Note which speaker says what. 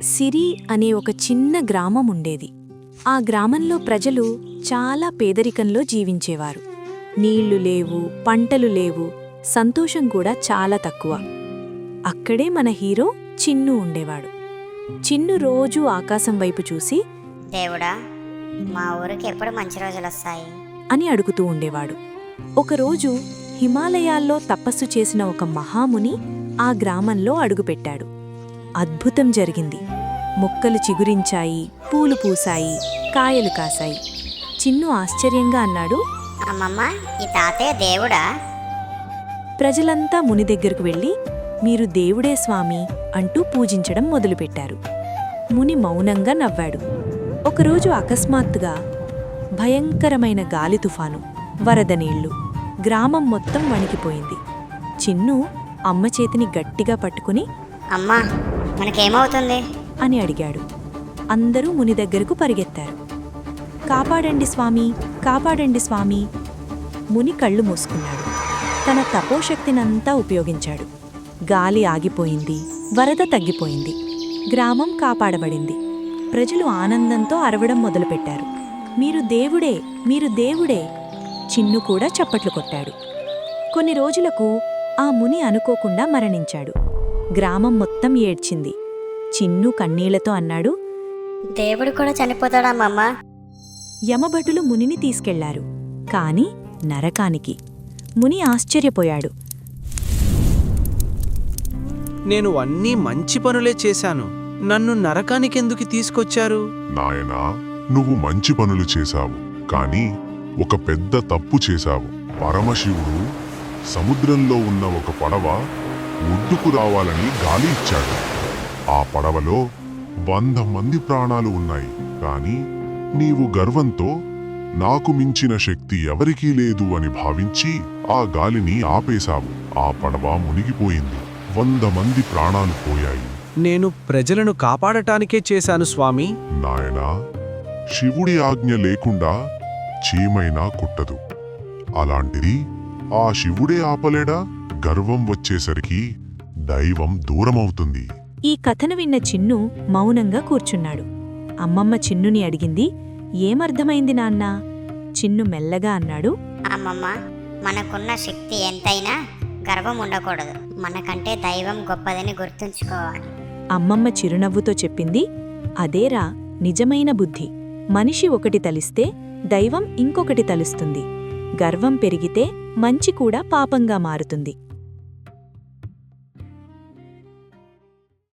Speaker 1: సిరి అనే ఒక చిన్న గ్రామం ఉండేది. ఆ గ్రామంలో ప్రజలు చాలా పేదరికంలో జీవించేవారు. నీళ్లు లేవు, పంటలు లేవు, సంతోషం కూడా చాలా తక్కువ. అక్కడే మన హీరో చిన్ను ఉండేవాడు. చిన్ను రోజూ ఆకాశం వైపు చూసి
Speaker 2: దేవుడా, మా ఊరికి ఎప్పుడు మంచి రోజులొస్తాయి
Speaker 1: అని అడుగుతూ ఉండేవాడు. ఒకరోజు హిమాలయాల్లో తపస్సు చేసిన ఒక మహాముని ఆ గ్రామంలో అడుగుపెట్టాడు. అద్భుతం జరిగింది. మొక్కలు చిగురించాయి, పూలు పూసాయి, కాయలు కాశాయి. చిన్ను ఆశ్చర్యంగా అన్నాడు,
Speaker 2: అమ్మమ్మ, ఈ తాతయ్య దేవుడా?
Speaker 1: ప్రజలంతా ముని దగ్గరకు వెళ్ళి, మీరు దేవుడే స్వామి అంటూ పూజించడం మొదలుపెట్టారు. ముని మౌనంగా నవ్వాడు. ఒకరోజు అకస్మాత్తుగా భయంకరమైన గాలి తుఫాను, వరద నీళ్లు, గ్రామం మొత్తం వణికిపోయింది. చిన్ను అమ్మ చేతిని గట్టిగా పట్టుకుని
Speaker 2: అమ్మా, మనకేమవుతుంది
Speaker 1: అని అడిగాడు. అందరూ ముని దగ్గరకు పరిగెత్తారు. కాపాడండి స్వామీ, కాపాడండి స్వామీ. ముని కళ్ళు మూసుకున్నాడు. తన తపోశక్తినంతా ఉపయోగించాడు. గాలి ఆగిపోయింది, వరద తగ్గిపోయింది, గ్రామం కాపాడబడింది. ప్రజలు ఆనందంతో అరవడం మొదలుపెట్టారు. మీరు దేవుడే, మీరు దేవుడే. చిన్ను కూడా చప్పట్లు కొట్టాడు. కొన్ని రోజులకు ఆ ముని అనుకోకుండా మరణించాడు. గ్రామం మొత్తం ఏడ్చింది. చిన్ను కన్నీళ్లతో అన్నాడు,
Speaker 2: దేవుడు కూడా చనిపోతాడమ్మమ్మ?
Speaker 1: యమభటులు మునిని తీసుకెళ్లారు, కాని నరకానికి. ముని ఆశ్చర్యపోయాడు.
Speaker 3: నేను అన్నీ మంచి పనులే చేశాను, నన్ను నరకానికెందుకు తీసుకొచ్చారు?
Speaker 4: నాయనా, నువ్వు మంచి పనులు చేశావు, కాని ఒక పెద్ద తప్పు చేశావు. పరమశివుడు సముద్రంలో ఉన్న ఒక పడవ ఒడ్డుకు రావాలని గాలి ఇచ్చాడు. ఆ పడవలో 100 మంది ప్రాణాలు ఉన్నాయి. కాని నీవు గర్వంతో నాకు మించిన శక్తి ఎవరికీ లేదు అని భావించి ఆ గాలిని ఆపేశావు. ఆ పడవ మునిగిపోయింది. 100 మంది ప్రాణాలు పోయాయి.
Speaker 3: నేను ప్రజలను కాపాడటానికే చేశాను స్వామి.
Speaker 4: నాయనా, శివుడి ఆజ్ఞ లేకుండా చీమైనా కుట్టదు. అలాంటిది ఆ శివుడే ఆపలేడా? గర్వం వచ్చేసరికి దైవం దూరమవుతుంది.
Speaker 1: ఈ కథను విన్న చిన్ను మౌనంగా కూర్చున్నాడు. అమ్మమ్మ చిన్నుని అడిగింది, ఏమర్థమైంది నాన్నా? చిన్ను మెల్లగా అన్నాడు,
Speaker 2: అమ్మమ్మ, మనకున్న శక్తి ఎంతైనా గర్వం ఉండకూడదు. మనకంటే దైవం గొప్పదని గుర్తుంచుకోవాలి.
Speaker 1: అమ్మమ్మ చిరునవ్వుతో చెప్పింది, అదేరా నిజమైన బుద్ధి. మనిషి ఒకటి తలిస్తే దైవం ఇంకొకటి తలుస్తుంది. గర్వం పెరిగితే మంచి కూడా పాపంగా మారుతుంది.